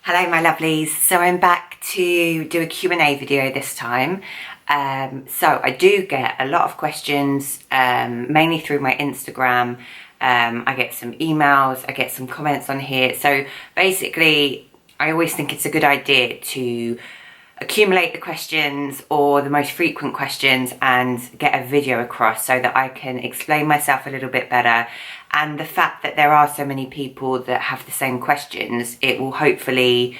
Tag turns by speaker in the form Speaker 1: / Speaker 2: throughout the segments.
Speaker 1: Hello my lovelies, so I'm back to do a Q&A video this time. So I do get a lot of questions, mainly through my Instagram. I get some emails, I get some comments on here. So basically, I always think it's a good idea to accumulate the questions or the most frequent questions and get a video across so that I can explain myself a little bit better. And the fact that there are so many people that have the same questions, it will hopefully,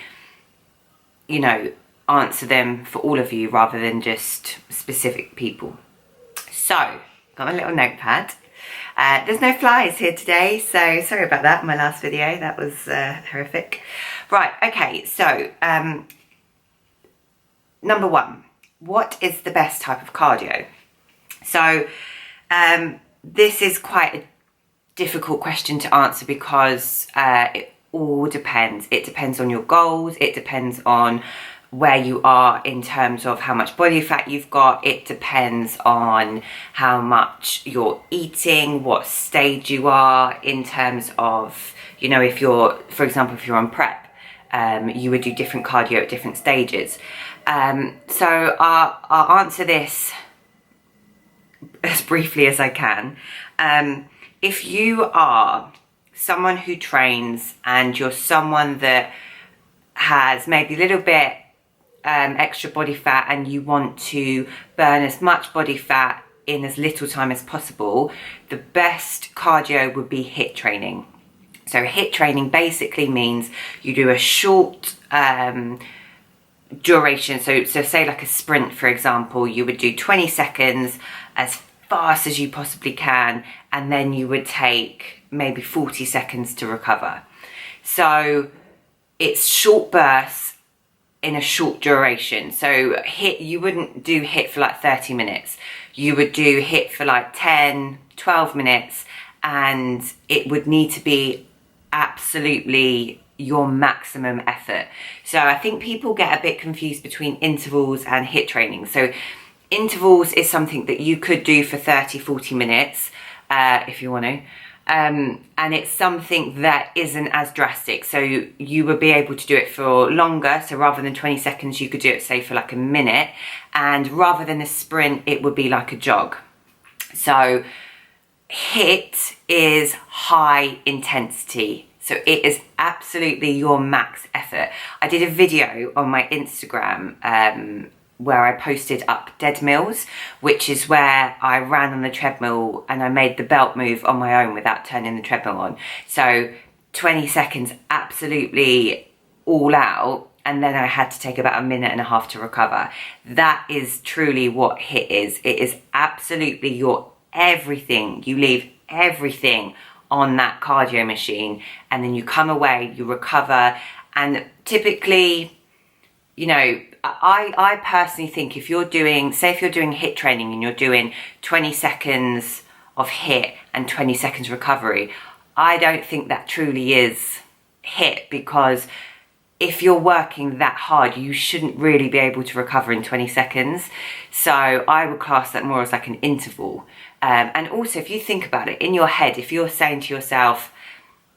Speaker 1: you know, answer them for all of you rather than just specific people. So, got my little notepad. There's no flies here today, so sorry about that, my last video, that was horrific. Right, okay, so number one, what is the best type of cardio? So this is quite a difficult question to answer because it all depends. It depends on your goals, it depends on where you are in terms of how much body fat you've got, it depends on how much you're eating, what stage you are in terms of, you know, if you're, for example, if you're on prep, you would do different cardio at different stages. So I'll answer this as briefly as I can. If you are someone who trains and you're someone that has maybe a little bit extra body fat and you want to burn as much body fat in as little time as possible, the best cardio would be HIIT training. So HIIT training basically means you do a short duration. So say like a sprint, for example, you would do 20 seconds as fast as you possibly can, and then you would take maybe 40 seconds to recover. So it's short bursts in a short duration. So HIIT, you wouldn't do HIIT for like 30 minutes. You would do HIIT for like 10, 12 minutes, and it would need to be absolutely your maximum effort. So I think people get a bit confused between intervals and HIIT training. So intervals is something that you could do for 30, 40 minutes if you want to. And it's something that isn't as drastic. So you would be able to do it for longer. So rather than 20 seconds, you could do it, say, for like a minute. And rather than a sprint, it would be like a jog. So HIIT is high intensity. So it is absolutely your max effort. I did a video on my Instagram where I posted up dead mills, which is where I ran on the treadmill and I made the belt move on my own without turning the treadmill on. So 20 seconds absolutely all out, and then I had to take about a minute and a half to recover. That is truly what HIIT is. It is absolutely your everything. You leave everything on that cardio machine, and then you come away, you recover. And typically, you know, I personally think if you're doing, say if you're doing HIIT training and you're doing 20 seconds of HIIT and 20 seconds recovery, I don't think that truly is HIIT, because if you're working that hard, you shouldn't really be able to recover in 20 seconds. So I would class that more as like an interval. And also, if you think about it, in your head, if you're saying to yourself,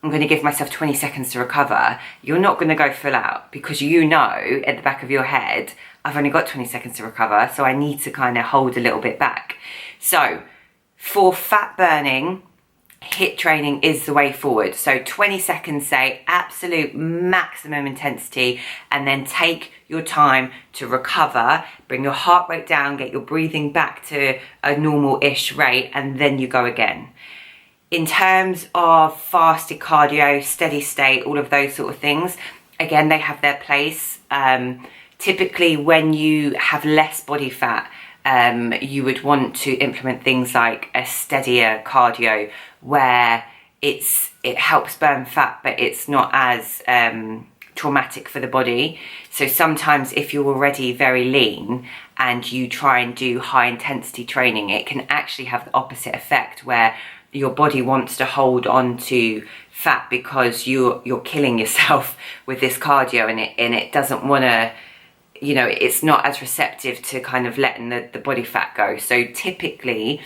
Speaker 1: I'm going to give myself 20 seconds to recover, you're not going to go full out, because you know at the back of your head, I've only got 20 seconds to recover, so I need to kind of hold a little bit back. So for fat burning, HIIT training is the way forward. So 20 seconds, say, absolute maximum intensity, and then take your time to recover, bring your heart rate down, get your breathing back to a normal-ish rate, and then you go again. In terms of fasted cardio, steady state, all of those sort of things, again, they have their place. Typically, when you have less body fat, you would want to implement things like a steadier cardio where it helps burn fat, but it's not as traumatic for the body. So sometimes if you're already very lean and you try and do high intensity training, it can actually have the opposite effect, where your body wants to hold on to fat because you're killing yourself with this cardio, and it doesn't want to, you know, it's not as receptive to kind of letting the body fat go. So typically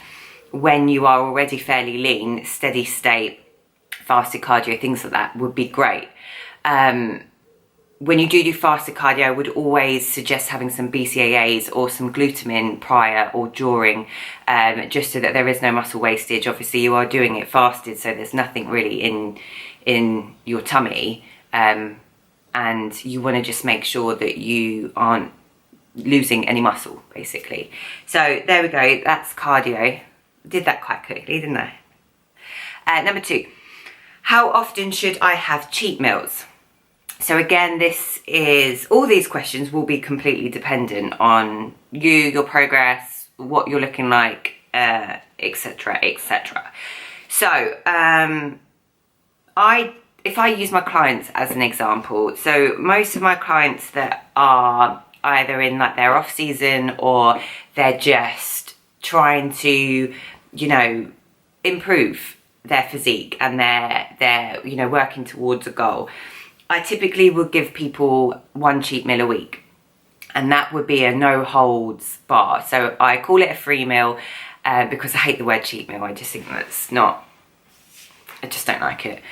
Speaker 1: when you are already fairly lean, steady state, fasted cardio, things like that would be great. when you do fasted cardio, I would always suggest having some BCAAs or some glutamine prior or during, just so that there is no muscle wastage. Obviously, you are doing it fasted, so there's nothing really in your tummy, and you want to just make sure that you aren't losing any muscle, basically. So there we go, that's cardio. Did that quite quickly, didn't I? Number 2, how often should I have cheat meals? So again, all these questions will be completely dependent on you, your progress, what you're looking like, etc, etc. So if I use my clients as an example, so most of my clients that are either in like their off season or they're just trying to, you know, improve their physique and they're you know, working towards a goal, I typically would give people 1 cheat meal a week, and that would be a no holds bar. So I call it a free meal because I hate the word cheat meal. I just think that's not, I just don't like it.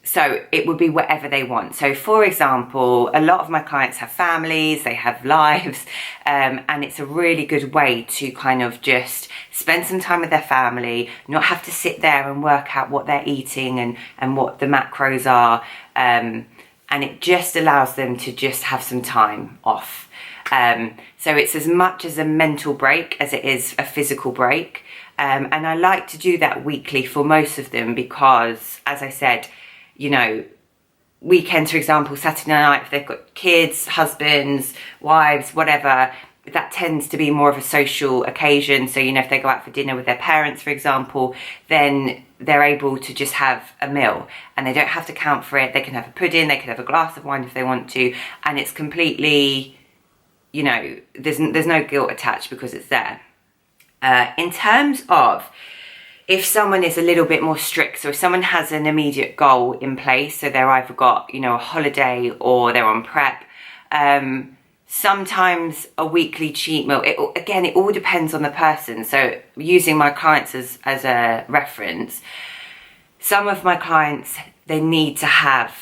Speaker 1: So it would be whatever they want. So for example, a lot of my clients have families, they have lives, and it's a really good way to kind of just spend some time with their family, not have to sit there and work out what they're eating and what the macros are. And it just allows them to just have some time off. So it's as much as a mental break as it is a physical break. And I like to do that weekly for most of them because, as I said, you know, weekends, for example, Saturday night, if they've got kids, husbands, wives, whatever, that tends to be more of a social occasion. So, you know, if they go out for dinner with their parents, for example, then they're able to just have a meal and they don't have to count for it. They can have a pudding, they can have a glass of wine if they want to, and it's completely, you know, there's no guilt attached because it's there. In terms of if someone is a little bit more strict, so if someone has an immediate goal in place, so they're either got, you know, a holiday or they're on prep, sometimes a weekly cheat meal, it all depends on the person. So using my clients as a reference, some of my clients, they need to have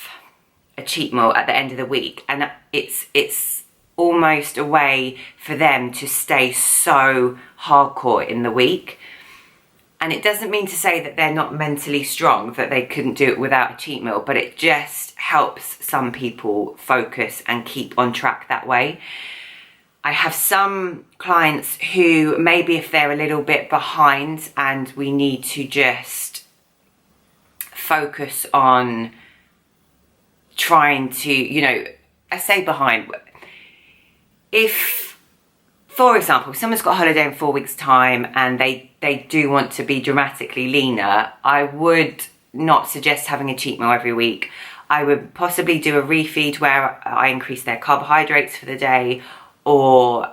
Speaker 1: a cheat meal at the end of the week, and it's almost a way for them to stay so hardcore in the week. And it doesn't mean to say that they're not mentally strong, that they couldn't do it without a cheat meal, but it just helps some people focus and keep on track that way. I have some clients who maybe if they're a little bit behind and we need to just focus on trying to, you know, I say behind, if, for example, someone's got a holiday in 4 weeks' time and they do want to be dramatically leaner, I would not suggest having a cheat meal every week. I would possibly do a refeed where I increase their carbohydrates for the day, or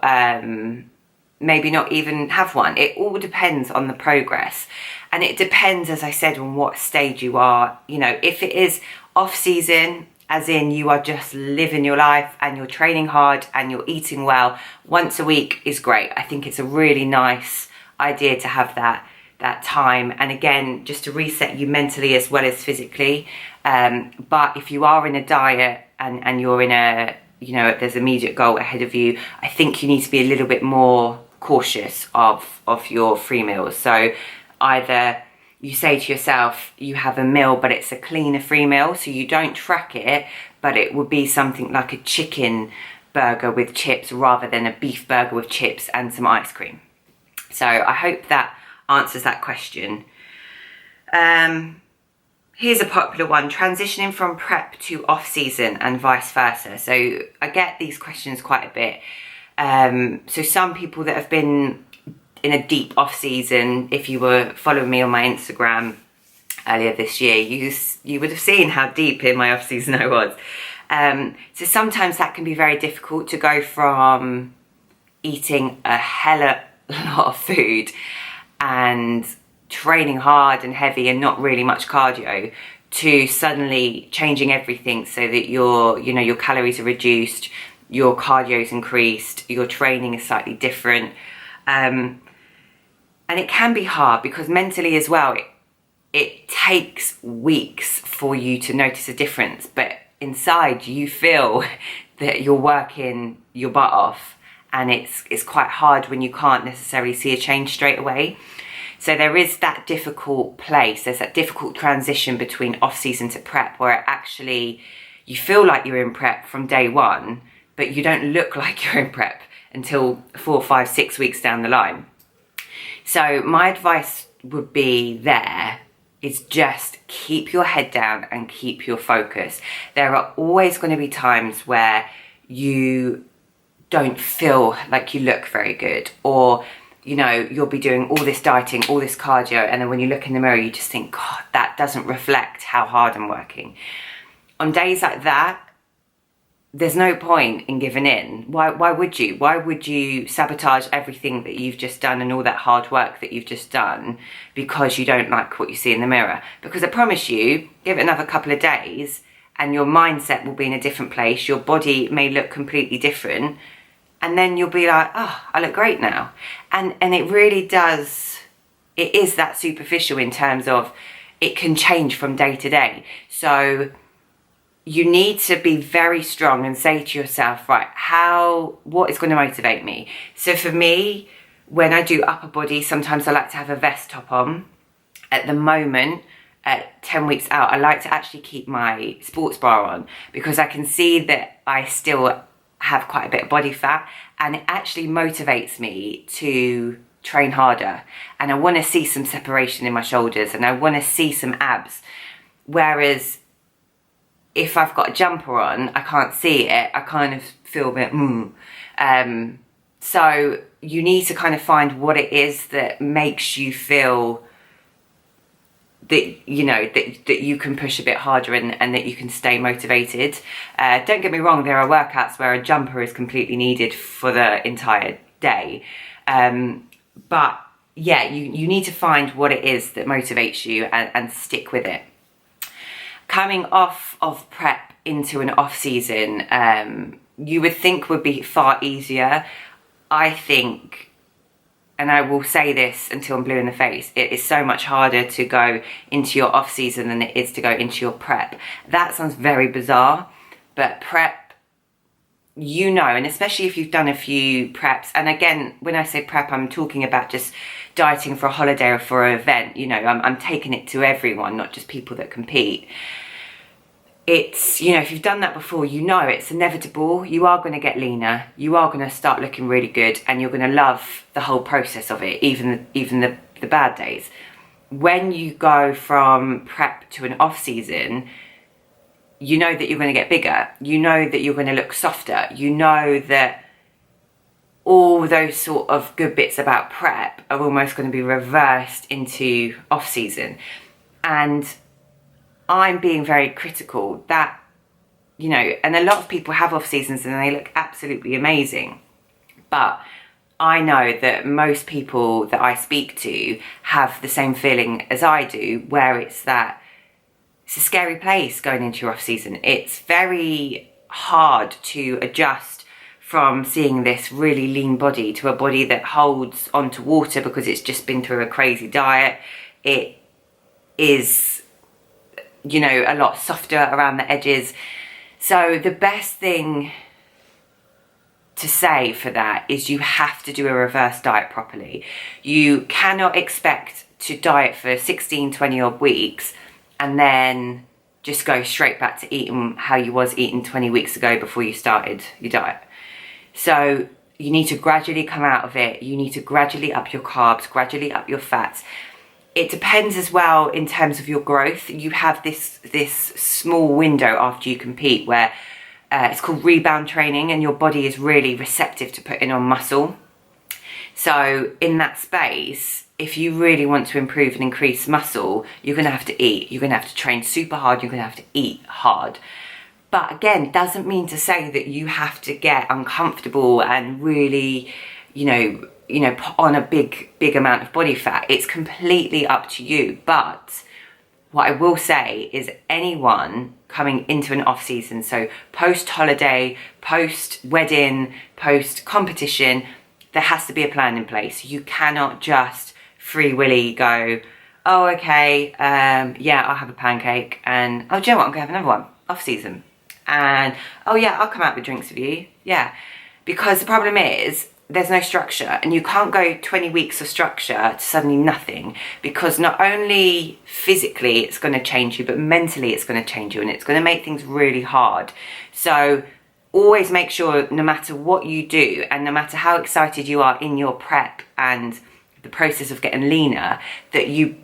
Speaker 1: maybe not even have one. It all depends on the progress. And it depends, as I said, on what stage you are. You know, if it is off season, as in you are just living your life and you're training hard and you're eating well, once a week is great. I think it's a really nice idea to have that time, and again, just to reset you mentally as well as physically. But if you are in a diet and you're in a, you know, there's an immediate goal ahead of you, I think you need to be a little bit more cautious of your free meals. So either you say to yourself, you have a meal, but it's a cleaner free meal, so you don't track it, but it would be something like a chicken burger with chips rather than a beef burger with chips and some ice cream. So I hope that answers that question. Here's a popular one, transitioning from prep to off season and vice versa. So I get these questions quite a bit. So some people that have been in a deep off season, if you were following me on my Instagram earlier this year, you would have seen how deep in my off season I was. So sometimes that can be very difficult to go from eating a hella lot of food and training hard and heavy and not really much cardio to suddenly changing everything so that your calories are reduced, your cardio's increased, your training is slightly different. And it can be hard because mentally as well, it takes weeks for you to notice a difference. But inside you feel that you're working your butt off, and it's quite hard when you can't necessarily see a change straight away. So there is that difficult place, there's that difficult transition between off-season to prep, where actually you feel like you're in prep from day one, but you don't look like you're in prep until 4, 5, 6 weeks down the line. So my advice would be there is just keep your head down and keep your focus. There are always going to be times where you don't feel like you look very good, or you know, you'll be doing all this dieting, all this cardio, and then when you look in the mirror you just think, God, that doesn't reflect how hard I'm working. On days like that, there's no point in giving in. Why would you? Why would you sabotage everything that you've just done and all that hard work that you've just done because you don't like what you see in the mirror? Because I promise you, give it another couple of days and your mindset will be in a different place. Your body may look completely different, and then you'll be like, oh, I look great now. And it really does, it is that superficial in terms of it can change from day to day. So you need to be very strong and say to yourself, right, what is going to motivate me? So for me, when I do upper body, sometimes I like to have a vest top on. At the moment, at 10 weeks out, I like to actually keep my sports bra on, because I can see that I still have quite a bit of body fat, and it actually motivates me to train harder. And I want to see some separation in my shoulders, and I want to see some abs. Whereas if I've got a jumper on, I can't see it. I kind of feel a bit, so you need to kind of find what it is that makes you feel that, you know, that you can push a bit harder and that you can stay motivated. Don't get me wrong, there are workouts where a jumper is completely needed for the entire day. But yeah, you need to find what it is that motivates you and stick with it. Coming off of prep into an off season, you would think would be far easier. I think, and I will say this until I'm blue in the face, it is so much harder to go into your off season than it is to go into your prep. That sounds very bizarre, but prep, you know, and especially if you've done a few preps, and again, when I say prep, I'm talking about just dieting for a holiday or for an event, you know, I'm taking it to everyone, not just people that compete. It's, you know, if you've done that before, you know it's inevitable. You are going to get leaner, you are going to start looking really good, and you're going to love the whole process of it, even the bad days. When you go from prep to an off season, you know that you're going to get bigger, you know that you're going to look softer, you know that all those sort of good bits about prep are almost going to be reversed into off season. And I'm being very critical that, you know, and a lot of people have off seasons and they look absolutely amazing, but I know that most people that I speak to have the same feeling as I do, where it's that it's a scary place going into your off season. It's very hard to adjust from seeing this really lean body to a body that holds onto water because it's just been through a crazy diet. It is, you know, a lot softer around the edges. So the best thing to say for that is you have to do a reverse diet properly. You cannot expect to diet for 16, 20 odd weeks and then just go straight back to eating how you was eating 20 weeks ago before you started your diet. So you need to gradually come out of it. You need to gradually up your carbs, gradually up your fats. It depends as well in terms of your growth. You have this small window after you compete where it's called rebound training, and your body is really receptive to putting on muscle. So in that space, if you really want to improve and increase muscle, you're going to have to eat. You're going to have to train super hard. You're going to have to eat hard. But again, it doesn't mean to say that you have to get uncomfortable and really, you know, put on a big amount of body fat. It's completely up to you. But what I will say is anyone coming into an off season, so post holiday, post wedding, post competition, there has to be a plan in place. You cannot just free willy go, oh, okay, yeah, I'll have a pancake, and oh, do you know what, I'm gonna have another one, off season. and, oh yeah, I'll come out with drinks with you. Yeah, because the problem is there's no structure, and you can't go 20 weeks of structure to suddenly nothing, because not only physically it's going to change you, but mentally it's going to change you, and it's going to make things really hard. So always make sure, no matter what you do and no matter how excited you are in your prep and the process of getting leaner, that you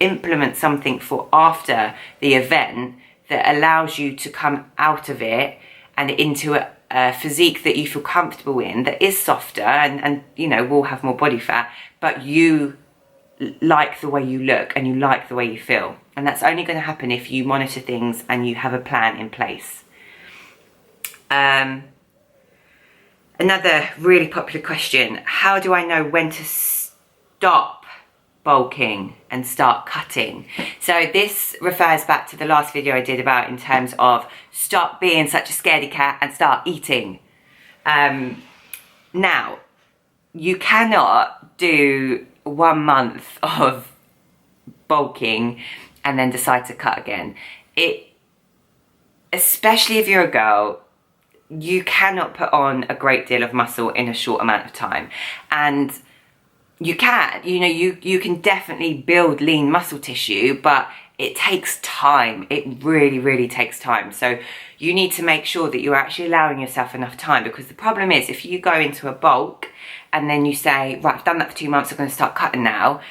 Speaker 1: implement something for after the event that allows you to come out of it and into a physique that you feel comfortable in, that is softer and you know, will have more body fat, but you like the way you look and you like the way you feel. And that's only going to happen if you monitor things and you have a plan in place. Another really popular question: how do I know when to stop bulking and start cutting? So this refers back to the last video I did about, in terms of stop being such a scaredy cat and start eating. Now, you cannot do 1 month of bulking and then decide to cut again. Especially if you're a girl, you cannot put on a great deal of muscle in a short amount of time. And you can, you know, you can definitely build lean muscle tissue, but it takes time. It really, really takes time. So you need to make sure that you're actually allowing yourself enough time, because the problem is if you go into a bulk and then you say, right, I've done that for 2 months, I'm going to start cutting now,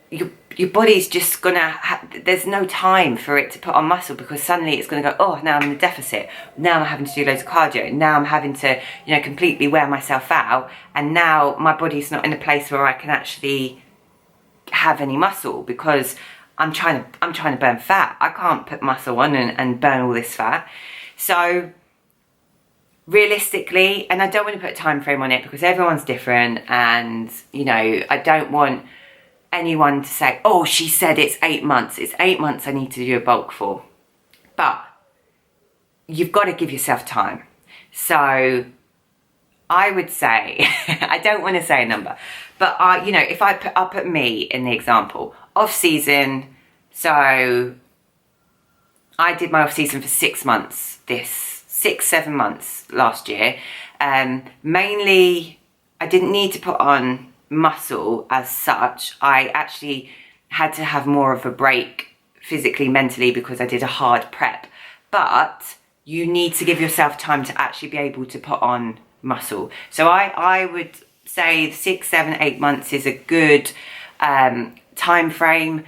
Speaker 1: your body's just gonna there's no time for it to put on muscle, because suddenly it's gonna go, oh, now I'm in a deficit, now I'm having to do loads of cardio, now I'm having to, you know, completely wear myself out, and now my body's not in a place where I can actually have any muscle, because I'm trying to burn fat. I can't put muscle on and burn all this fat. So realistically, and I don't want to put a time frame on it because everyone's different, and you know, I don't want anyone to say, oh, she said it's 8 months. It's 8 months I need to do a bulk for. But you've got to give yourself time. So I would say, I don't want to say a number, but you know, if I'll put me in the example, off season. So I did my off season for 6 months, 6-7 months last year. Mainly, I didn't need to put on muscle as such. I actually had to have more of a break physically, mentally, because I did a hard prep. But you need to give yourself time to actually be able to put on muscle. So I would say 6, 7, 8 months is a good time frame.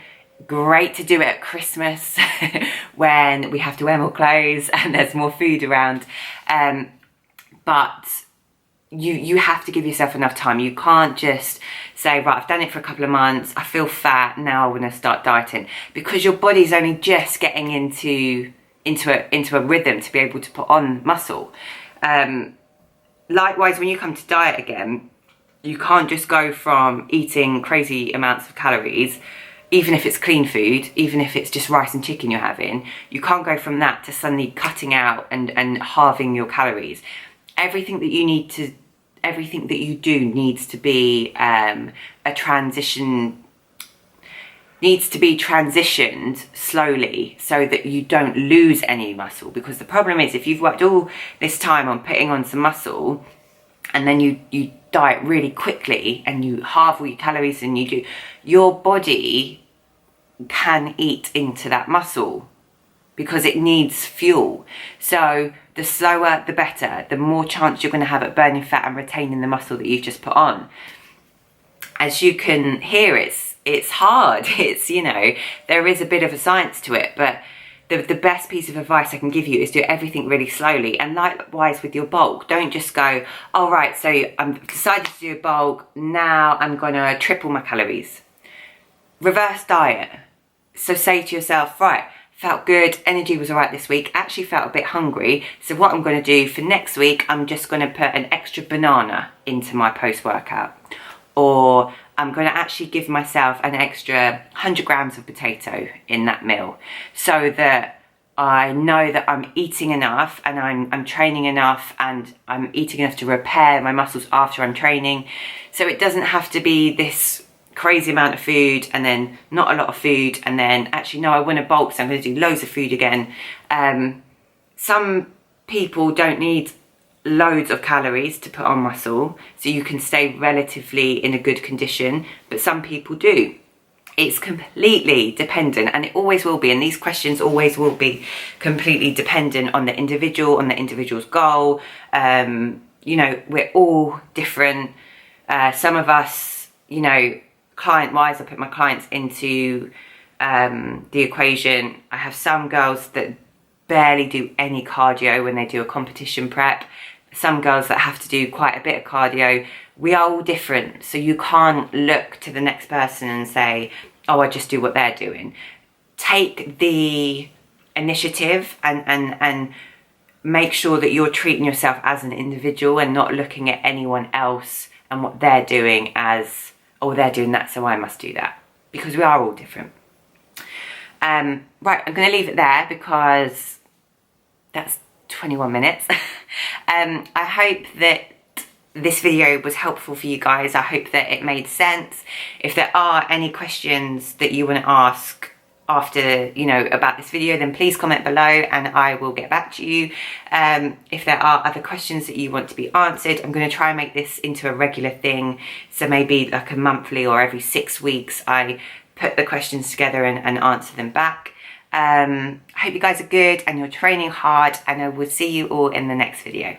Speaker 1: Great to do it at Christmas when we have to wear more clothes and there's more food around. But you have to give yourself enough time. You can't just say, right, I've done it for a couple of months, I feel fat, now I want to start dieting, because your body's only just getting into a rhythm to be able to put on muscle. Likewise, when you come to diet again, you can't just go from eating crazy amounts of calories, even if it's clean food, even if it's just rice and chicken you're having. You can't go from that to suddenly cutting out and halving your calories. Everything that you do needs to be transitioned slowly, so that you don't lose any muscle. Because the problem is, if you've worked all this time on putting on some muscle and then you diet really quickly and you halve all your calories, and your body can eat into that muscle because it needs fuel. So the slower the better, the more chance you're going to have at burning fat and retaining the muscle that you've just put on. As you can hear, it's hard. It's, you know, there is a bit of a science to it, but the best piece of advice I can give you is do everything really slowly. And likewise with your bulk, don't just go, all right, so I'm decided to do a bulk, now I'm going to triple my calories. Reverse diet. So say to yourself, right, felt good, energy was all right this week, actually felt a bit hungry, so what I'm going to do for next week, I'm just going to put an extra banana into my post-workout. Or I'm going to actually give myself an extra 100 grams of potato in that meal, so that I know that I'm eating enough and I'm training enough and I'm eating enough to repair my muscles after I'm training. So it doesn't have to be this crazy amount of food and then not a lot of food and then actually, no, I want to bulk, so I'm going to do loads of food again. some people don't need loads of calories to put on muscle, so you can stay relatively in a good condition, but some people do. It's completely dependent, and it always will be, and these questions always will be completely dependent on the individual, on the individual's goal. You know, we're all different. Some of us, you know, client-wise, I put my clients into the equation. I have some girls that barely do any cardio when they do a competition prep. Some girls that have to do quite a bit of cardio. We are all different, so you can't look to the next person and say, oh, I just do what they're doing. Take the initiative and make sure that you're treating yourself as an individual and not looking at anyone else and what they're doing as, oh, they're doing that, so I must do that. Because we are all different. Right, I'm going to leave it there because that's 21 minutes. I hope that this video was helpful for you guys. I hope that it made sense. If there are any questions that you want to ask after, you know, about this video, then please comment below and I will get back to you. If there are other questions that you want to be answered, I'm going to try and make this into a regular thing. So maybe like a monthly or every 6 weeks, I put the questions together and answer them back. I hope you guys are good and you're training hard, and I will see you all in the next video.